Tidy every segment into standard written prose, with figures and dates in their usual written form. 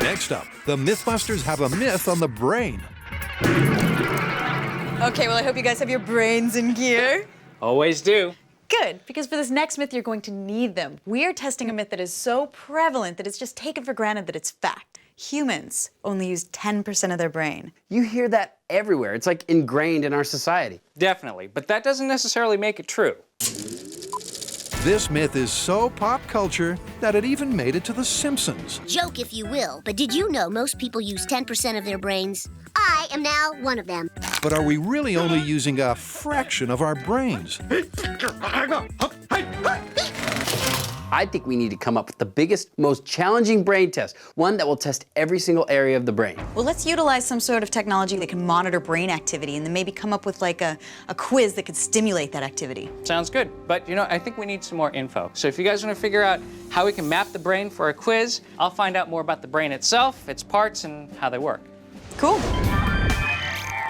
Next up, the MythBusters have a myth on the brain. Okay, well, I hope you guys have your brains in gear. Always do. Good, because for this next myth, you're going to need them. We are testing a myth that is so prevalent that it's just taken for granted that it's fact. Humans only use 10% of their brain. You hear that everywhere. It's like ingrained in our society. Definitely, but that doesn't necessarily make it true. This myth is so pop culture that it even made it to The Simpsons. Joke if you will, but did you know most people use 10% of their brains? I am now one of them. But are we really only using a fraction of our brains? I think we need to come up with the biggest, most challenging brain test, one that will test every single area of the brain. Well, let's utilize some sort of technology that can monitor brain activity and then maybe come up with like a quiz that could stimulate that activity. Sounds good, but you know, I think we need some more info. So if you guys want to figure out how we can map the brain for a quiz, I'll find out more about the brain itself, its parts, and how they work. Cool.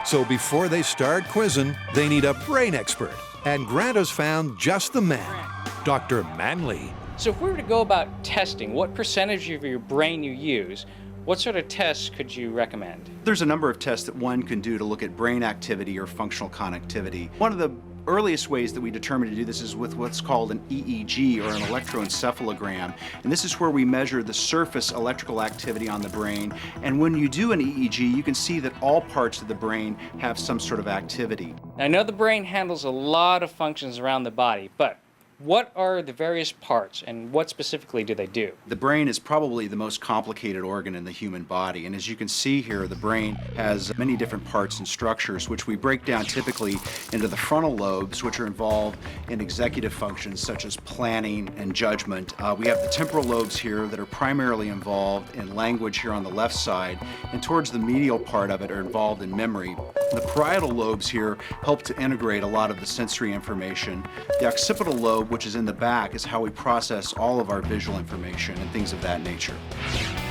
So before they start quizzing, they need a brain expert. And Grant has found just the man, Dr. Manley. So if we were to go about testing what percentage of your brain you use, what sort of tests could you recommend? There's a number of tests that one can do to look at brain activity or functional connectivity. One of the earliest ways that we determine to do this is with what's called an EEG, or an electroencephalogram. And this is where we measure the surface electrical activity on the brain. And when you do an EEG, you can see that all parts of the brain have some sort of activity. I know the brain handles a lot of functions around the body, but what are the various parts and what specifically do they do? The brain is probably the most complicated organ in the human body, and as you can see here, the brain has many different parts and structures, which we break down typically into the frontal lobes, which are involved in executive functions such as planning and judgment. We have the temporal lobes here that are primarily involved in language here on the left side, and towards the medial part of it are involved in memory. The parietal lobes here help to integrate a lot of the sensory information. The occipital lobe, which is in the back, is how we process all of our visual information and things of that nature.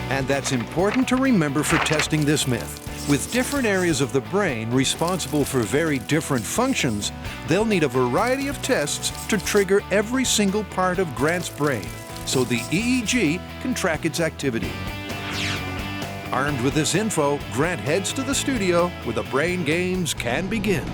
And that's important to remember for testing this myth. With different areas of the brain responsible for very different functions, they'll need a variety of tests to trigger every single part of Grant's brain, so the EEG can track its activity. Armed with this info, Grant heads to the studio where the brain games can begin.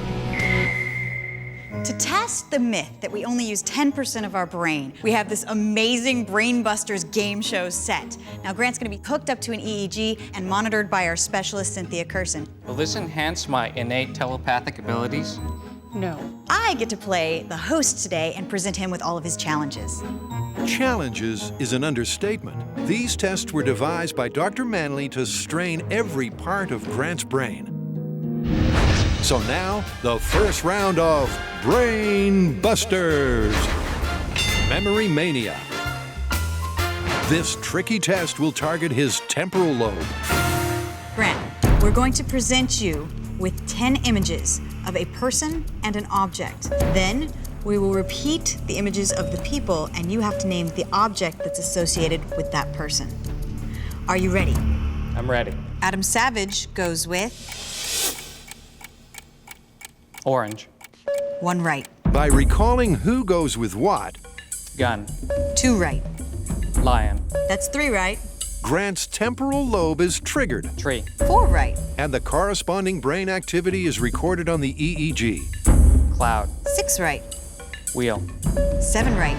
To test the myth that we only use 10% of our brain, we have this amazing MythBusters game show set. Now, Grant's gonna be hooked up to an EEG and monitored by our specialist, Cynthia Curson. Will this enhance my innate telepathic abilities? No. I get to play the host today and present him with all of his challenges. Challenges is an understatement. These tests were devised by Dr. Manley to strain every part of Grant's brain. So now, the first round of Brain Busters. Memory Mania. This tricky test will target his temporal lobe. Grant, we're going to present you with 10 images of a person and an object. Then, we will repeat the images of the people, and you have to name the object that's associated with that person. Are you ready? I'm ready. Adam Savage goes with Orange. 1 right. By recalling who goes with what, Gun. 2 right. Lion. That's 3 right. Grant's temporal lobe is triggered, Tree. 4 right. and the corresponding brain activity is recorded on the EEG. Cloud. 6 right. Wheel. 7 right.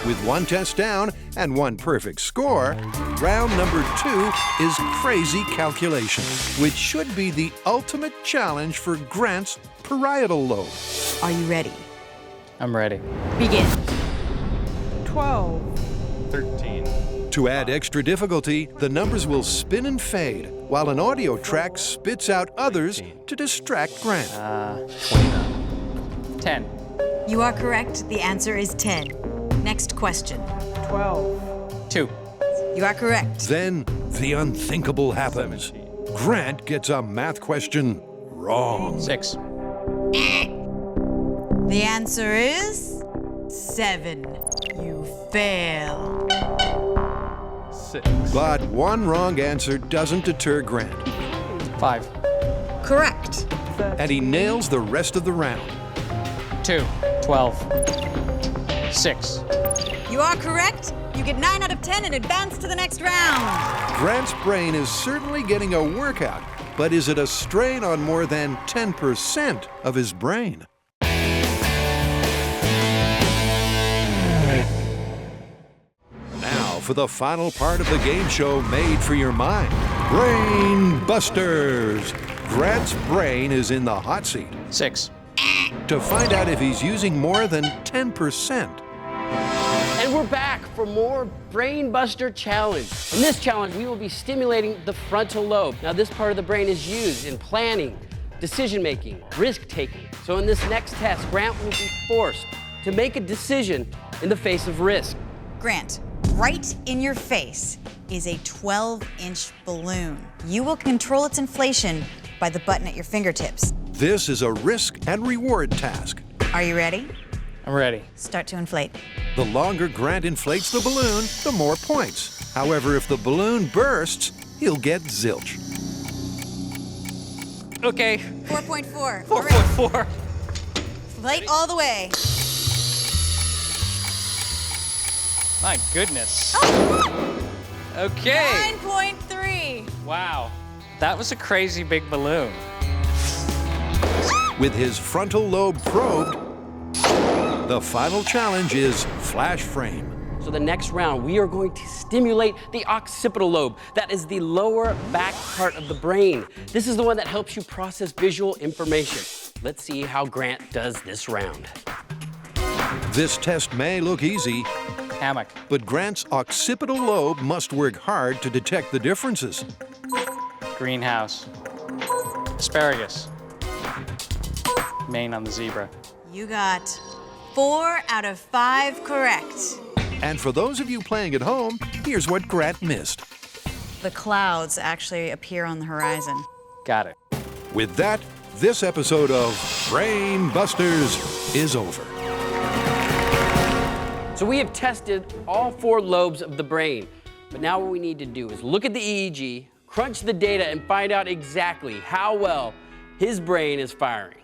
With 1 test down and 1 perfect score, round number 2 is crazy calculation, which should be the ultimate challenge for Grant's parietal lobe. Are you ready? I'm ready. Begin. 12, 13. To add extra difficulty, the numbers will spin and fade, while an audio track spits out others to distract Grant. 29. 10. You are correct. The answer is 10. Next question. 12, 2. You are correct. Then the unthinkable happens. Grant gets a math question wrong. 6. The answer is 7. You fail. 6. But 1 wrong answer doesn't deter Grant, 5. Correct. and he nails the rest of the round. 2. 12. 6. You are correct. You get 9 out of 10 and advance to the next round. Grant's brain is certainly getting a workout, but is it a strain on more than 10% of his brain? Now for the final part of the game show made for your mind, Brain Busters. Grant's brain is in the hot seat 6. to find out if he's using more than 10%. And we're back for more Brain Buster Challenge. In this challenge, we will be stimulating the frontal lobe. Now, this part of the brain is used in planning, decision-making, risk-taking. So in this next test, Grant will be forced to make a decision in the face of risk. Grant, right in your face is a 12-inch balloon. You will control its inflation by the button at your fingertips. This is a risk and reward task. Are you ready? I'm ready. Start to inflate. The longer Grant inflates the balloon, the more points. However, if the balloon bursts, he'll get zilch. Okay. 4.4. 4.4. Inflate all the way. My goodness. Okay. 9.3. Wow. That was a crazy big balloon. With his frontal lobe probed, the final challenge is flash frame. So the next round, we are going to stimulate the occipital lobe. That is the lower back part of the brain. This is the one that helps you process visual information. Let's see how Grant does this round. This test may look easy, Hammock. but Grant's occipital lobe must work hard to detect the differences. Greenhouse. Asparagus. Mane on the zebra. You got 4 out of 5 correct. And for those of you playing at home, here's what Grant missed. The clouds actually appear on the horizon. Got it. With that, this episode of Brain Busters is over. So we have tested all 4 lobes of the brain. But now what we need to do is look at the EEG, crunch the data, and find out exactly how well his brain is firing.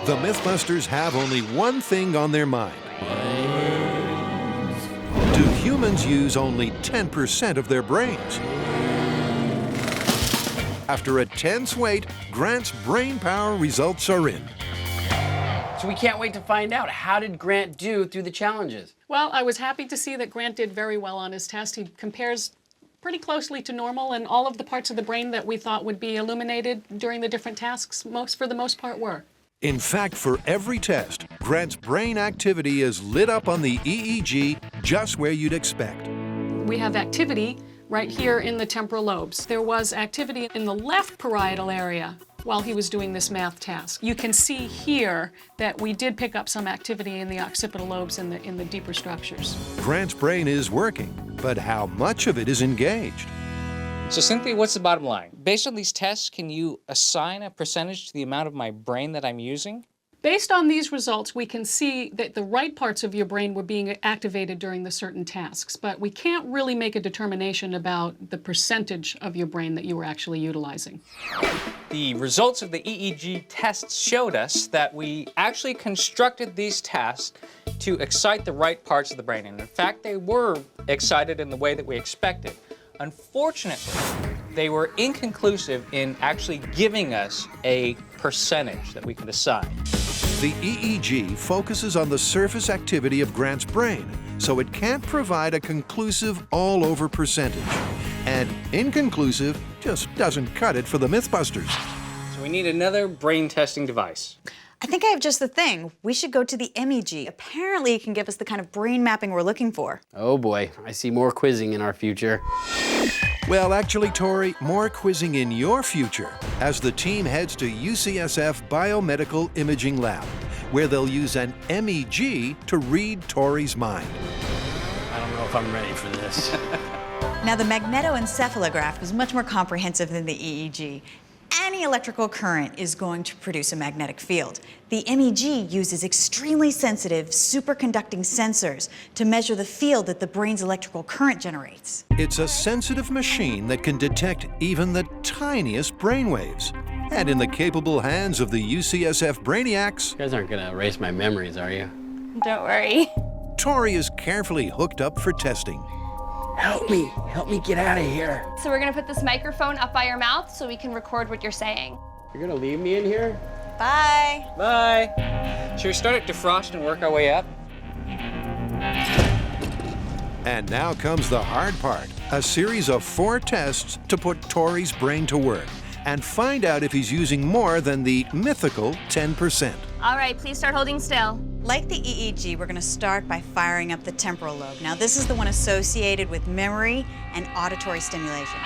The MythBusters have only one thing on their mind. Do humans use only 10% of their brains? After a tense wait, Grant's brain power results are in. So we can't wait to find out. How did Grant do through the challenges? Well, I was happy to see that Grant did very well on his test. He compares pretty closely to normal, and all of the parts of the brain that we thought would be illuminated during the different tasks, for the most part, were. In fact, for every test, Grant's brain activity is lit up on the EEG just where you'd expect. We have activity right here in the temporal lobes. There was activity in the left parietal area while he was doing this math task. You can see here that we did pick up some activity in the occipital lobes in the deeper structures. Grant's brain is working, but how much of it is engaged? So Cynthia, what's the bottom line? Based on these tests, can you assign a percentage to the amount of my brain that I'm using? Based on these results, we can see that the right parts of your brain were being activated during the certain tasks, but we can't really make a determination about the percentage of your brain that you were actually utilizing. The results of the EEG tests showed us that we actually constructed these tasks to excite the right parts of the brain, and in fact, they were excited in the way that we expected. Unfortunately, they were inconclusive in actually giving us a percentage that we could assign. The EEG focuses on the surface activity of Grant's brain, so it can't provide a conclusive all-over percentage. And inconclusive just doesn't cut it for the MythBusters. So we need another brain testing device. I think I have just the thing. We should go to the MEG. Apparently, it can give us the kind of brain mapping we're looking for. Oh boy, I see more quizzing in our future. Well, actually, Tori, more quizzing in your future as the team heads to UCSF Biomedical Imaging Lab, where they'll use an MEG to read Tori's mind. I don't know if I'm ready for this. Now, the magnetoencephalograph is much more comprehensive than the EEG. any electrical current is going to produce a magnetic field. The MEG uses extremely sensitive superconducting sensors to measure the field that the brain's electrical current generates. It's a sensitive machine that can detect even the tiniest brainwaves. And in the capable hands of the UCSF brainiacs, You guys aren't gonna erase my memories, are you? Don't worry. Tori is carefully hooked up for testing. Help me get out of here. So we're gonna put this microphone up by your mouth so we can record what you're saying. You're gonna leave me in here? Bye. Bye. Should we start at defrost and work our way up? And now comes the hard part, a series of 4 tests to put Tori's brain to work and find out if he's using more than the mythical 10%. All right, please start holding still. Like the EEG, we're going to start by firing up the temporal lobe. Now, this is the one associated with memory and auditory stimulation.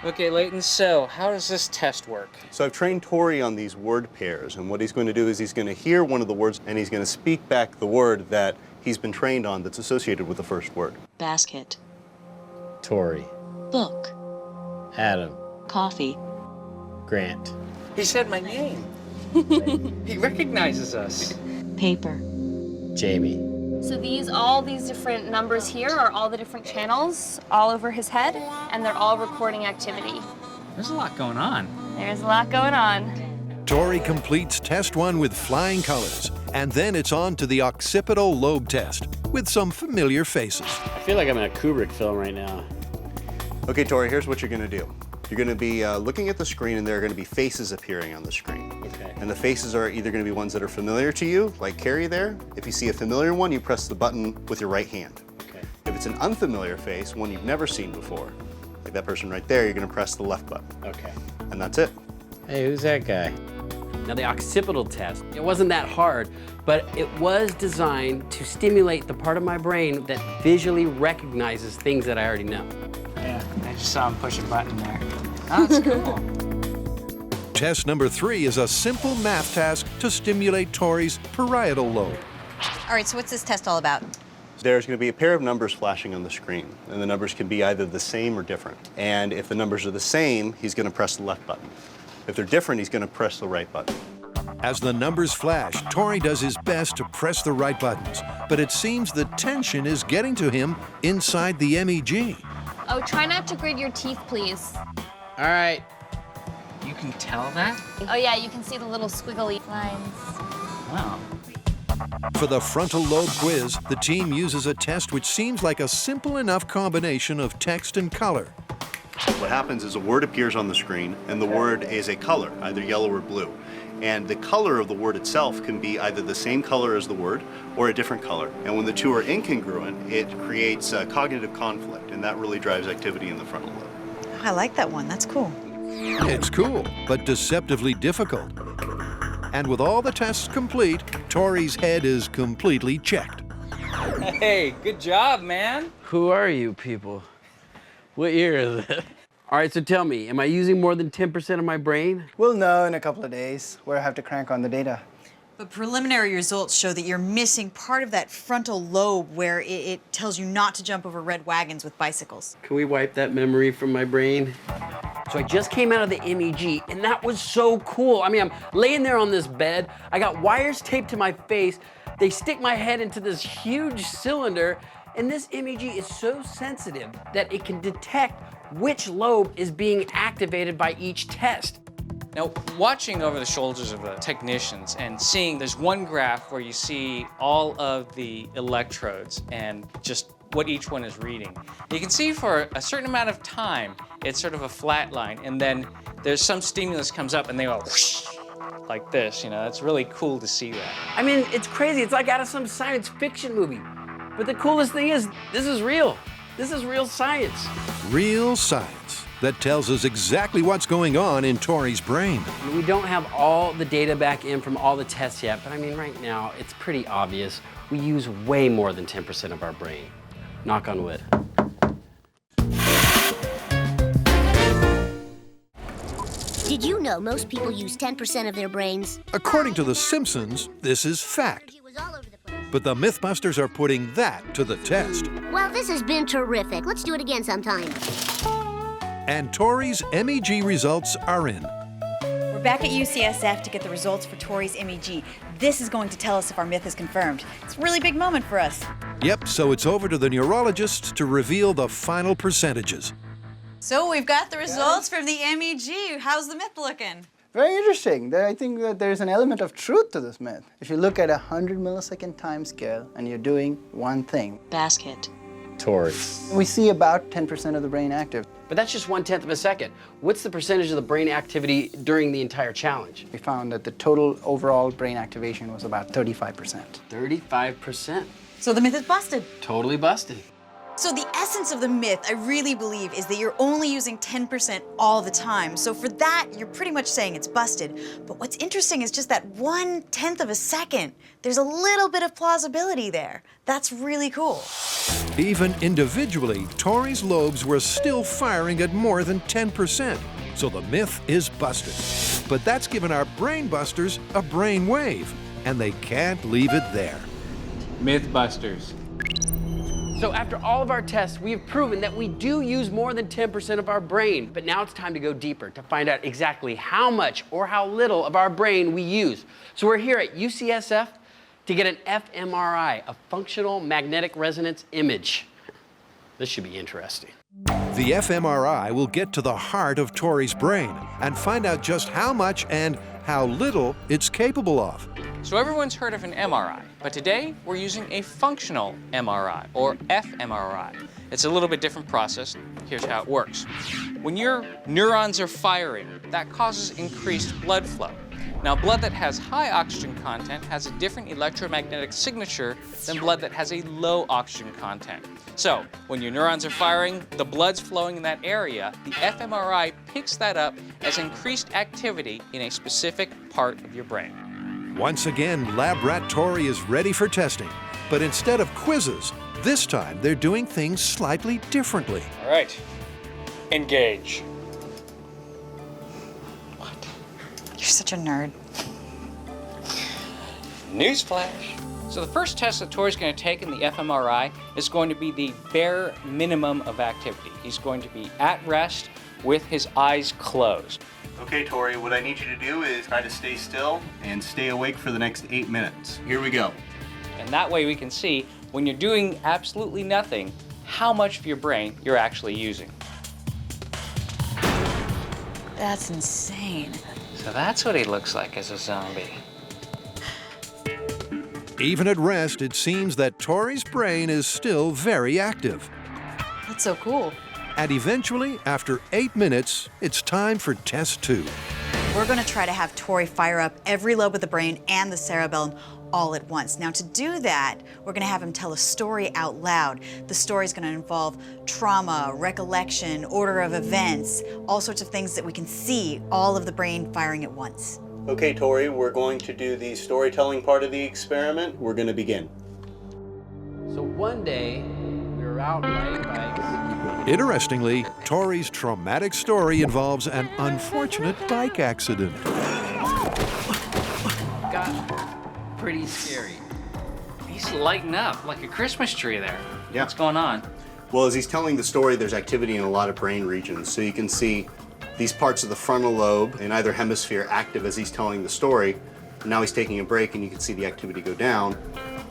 Okay, Leighton, so how does this test work? So I've trained Tory on these word pairs, and what he's going to do is he's going to hear one of the words and he's going to speak back the word that he's been trained on that's associated with the first word. Basket. Tory. Book. Adam. Coffee. Grant. He said my name. He recognizes us. Paper. Jamie. So all these different numbers here are all the different channels all over his head, and they're all recording activity. There's a lot going on. There's a lot going on. Tori completes test 1 with flying colors, and then it's on to the occipital lobe test with some familiar faces. I feel like I'm in a Kubrick film right now. Okay, Tory, here's what you're going to do. You're going to be looking at the screen, and there are going to be faces appearing on the screen. Okay. And the faces are either going to be ones that are familiar to you, like Kari there. If you see a familiar one, you press the button with your right hand. Okay. If it's an unfamiliar face, one you've never seen before, like that person right there, you're going to press the left button. Okay. And that's it. Hey, who's that guy? Now, the occipital test, it wasn't that hard, but it was designed to stimulate the part of my brain that visually recognizes things that I already know. Yeah, I just saw him push a button there. Oh, that's cool. Test number 3 is a simple math task to stimulate Tori's parietal lobe. All right, so what's this test all about? There's going to be a pair of numbers flashing on the screen, and the numbers can be either the same or different. And if the numbers are the same, he's going to press the left button. If they're different, he's going to press the right button. As the numbers flash, Tori does his best to press the right buttons, but it seems the tension is getting to him inside the MEG. Oh, try not to grit your teeth, please. All right. You can tell that? Oh yeah, you can see the little squiggly lines. Wow. For the frontal lobe quiz, the team uses a test which seems like a simple enough combination of text and color. What happens is a word appears on the screen, and the word is a color, either yellow or blue. And the color of the word itself can be either the same color as the word or a different color. And when the two are incongruent, it creates a cognitive conflict, and that really drives activity in the frontal lobe. Oh, I like that one. That's cool. It's cool, but deceptively difficult. And with all the tests complete, Tori's head is completely checked. Hey, good job, man. Who are you people? What year is it? All right, so tell me, am I using more than 10% of my brain? We'll know in a couple of days. We'll have to crank on the data. But preliminary results show that you're missing part of that frontal lobe where it tells you not to jump over red wagons with bicycles. Can we wipe that memory from my brain? So I just came out of the MEG, and that was so cool. I mean, I'm laying there on this bed. I got wires taped to my face. They stick my head into this huge cylinder, and this MEG is so sensitive that it can detect which lobe is being activated by each test. Now, watching over the shoulders of the technicians and seeing there's one graph where you see all of the electrodes and just what each one is reading. You can see for a certain amount of time, it's sort of a flat line, and then there's some stimulus comes up and they go whoosh, like this, you know, it's really cool to see that. I mean, it's crazy. It's like out of some science fiction movie. But the coolest thing is, this is real. This is real science. Real science that tells us exactly what's going on in Tori's brain. We don't have all the data back in from all the tests yet, but I mean, right now, it's pretty obvious. We use way more than 10% of our brain. Knock on wood. Did you know most people use 10% of their brains? According to The Simpsons, this is fact. But the MythBusters are putting that to the test. Well, this has been terrific. Let's do it again sometime. And Tori's MEG results are in. We're back at UCSF to get the results for Tori's MEG. This is going to tell us if our myth is confirmed. It's a really big moment for us. Yep, so it's over to the neurologist to reveal the final percentages. So we've got the results from the MEG. How's the myth looking? Very interesting. I think that there's an element of truth to this myth. If you look at a 100 millisecond time scale and you're doing one thing. Basket. Tori. We see about 10% of the brain active. But that's just 1/10 of a second. What's the percentage of the brain activity during the entire challenge? We found that the total overall brain activation was about 35%. 35%. So the myth is busted. Totally busted. So the essence of the myth, I really believe, is that you're only using 10% all the time. So for that, you're pretty much saying it's busted. But what's interesting is just that 1/10 of a second. There's a little bit of plausibility there. That's really cool. Even individually, Tori's lobes were still firing at more than 10%. So the myth is busted. But that's given our brain busters a brain wave, and they can't leave it there. MythBusters. So after all of our tests, we have proven that we do use more than 10% of our brain. But now it's time to go deeper to find out exactly how much or how little of our brain we use. So we're here at UCSF to get an fMRI, a functional magnetic resonance image. This should be interesting. The fMRI will get to the heart of Tori's brain and find out just how much and how little it's capable of. So everyone's heard of an MRI, but today we're using a functional MRI, or fMRI. It's a little bit different process. Here's how it works. When your neurons are firing, that causes increased blood flow. Now, blood that has high oxygen content has a different electromagnetic signature than blood that has a low oxygen content. So, when your neurons are firing, the blood's flowing in that area, the fMRI picks that up as increased activity in a specific part of your brain. Once again, Lab Rat Tori is ready for testing. But instead of quizzes, this time they're doing things slightly differently. All right, engage. You're such a nerd. Newsflash. So the first test that Tori's going to take in the fMRI is going to be the bare minimum of activity. He's going to be at rest with his eyes closed. Okay, Tori, what I need you to do is try to stay still and stay awake for the next 8 minutes. Here we go. And that way we can see, when you're doing absolutely nothing, how much of your brain you're actually using. That's insane. So that's what he looks like as a zombie. Even at rest, it seems that Tori's brain is still very active. That's so cool. And eventually, after 8 minutes, it's time for test 2. We're going to try to have Tori fire up every lobe of the brain and the cerebellum all at once. Now, to do that, we're going to have him tell a story out loud. The story is going to involve trauma, recollection, order of events, all sorts of things that we can see all of the brain firing at once. Okay, Tori, we're going to do the storytelling part of the experiment. We're going to begin. So one day, we were out riding bikes. Interestingly, Tori's traumatic story involves an unfortunate bike accident. Got pretty scary. He's lighting up like a Christmas tree there. Yeah. What's going on? Well, as he's telling the story, there's activity in a lot of brain regions. So you can see these parts of the frontal lobe in either hemisphere active as he's telling the story. Now he's taking a break and you can see the activity go down.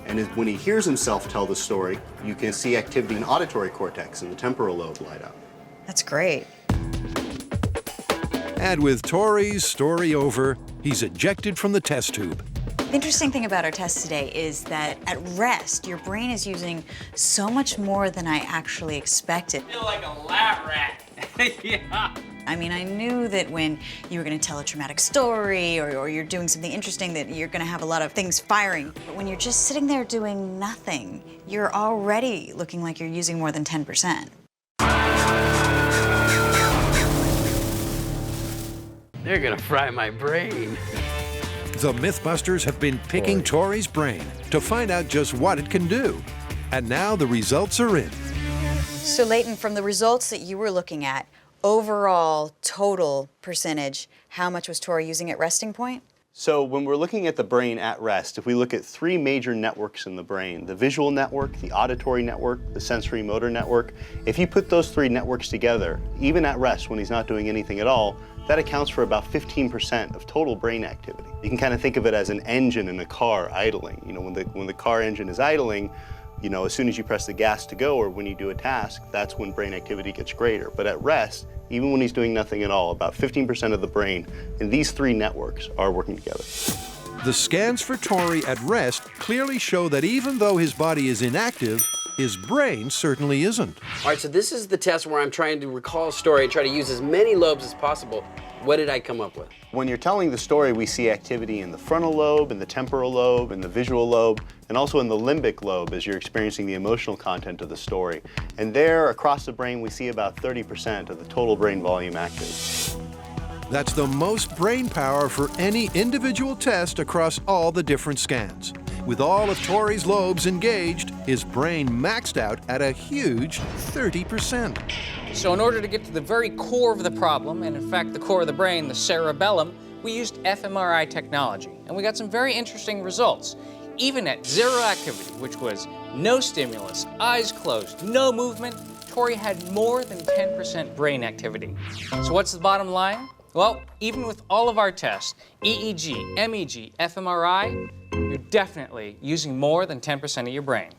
And when he hears himself tell the story, you can see activity in auditory cortex and the temporal lobe light up. That's great. And with Tori's story over, he's ejected from the test tube. The interesting thing about our test today is that at rest, your brain is using so much more than I actually expected. I feel like a lab rat. Yeah. I mean, I knew that when you were going to tell a traumatic story or you're doing something interesting that you're going to have a lot of things firing. But when you're just sitting there doing nothing, you're already looking like you're using more than 10%. They're gonna fry my brain. The MythBusters have been picking Tori's brain to find out just what it can do. And now the results are in. So Leighton, from the results that you were looking at, overall total percentage, how much was Tori using at resting point? So when we're looking at the brain at rest, if we look at 3 major networks in the brain, the visual network, the auditory network, the sensory motor network, if you put those 3 networks together, even at rest when he's not doing anything at all, that accounts for about 15% of total brain activity. You can kind of think of it as an engine in a car idling. You know, when the car engine is idling, you know, as soon as you press the gas to go or when you do a task, that's when brain activity gets greater. But at rest, even when he's doing nothing at all, about 15% of the brain in these three networks are working together. The scans for Tory at rest clearly show that even though his body is inactive, his brain certainly isn't. All right, so this is the test where I'm trying to recall a story and try to use as many lobes as possible. What did I come up with? When you're telling the story, we see activity in the frontal lobe, in the temporal lobe, in the visual lobe, and also in the limbic lobe as you're experiencing the emotional content of the story. And there, across the brain, we see about 30% of the total brain volume active. That's the most brain power for any individual test across all the different scans. With all of Tory's lobes engaged, his brain maxed out at a huge 30%. So in order to get to the very core of the problem, and in fact the core of the brain, the cerebellum, we used fMRI technology. And we got some very interesting results. Even at zero activity, which was no stimulus, eyes closed, no movement, Tory had more than 10% brain activity. So what's the bottom line? Well, even with all of our tests, EEG, MEG, fMRI, you're definitely using more than 10% of your brain.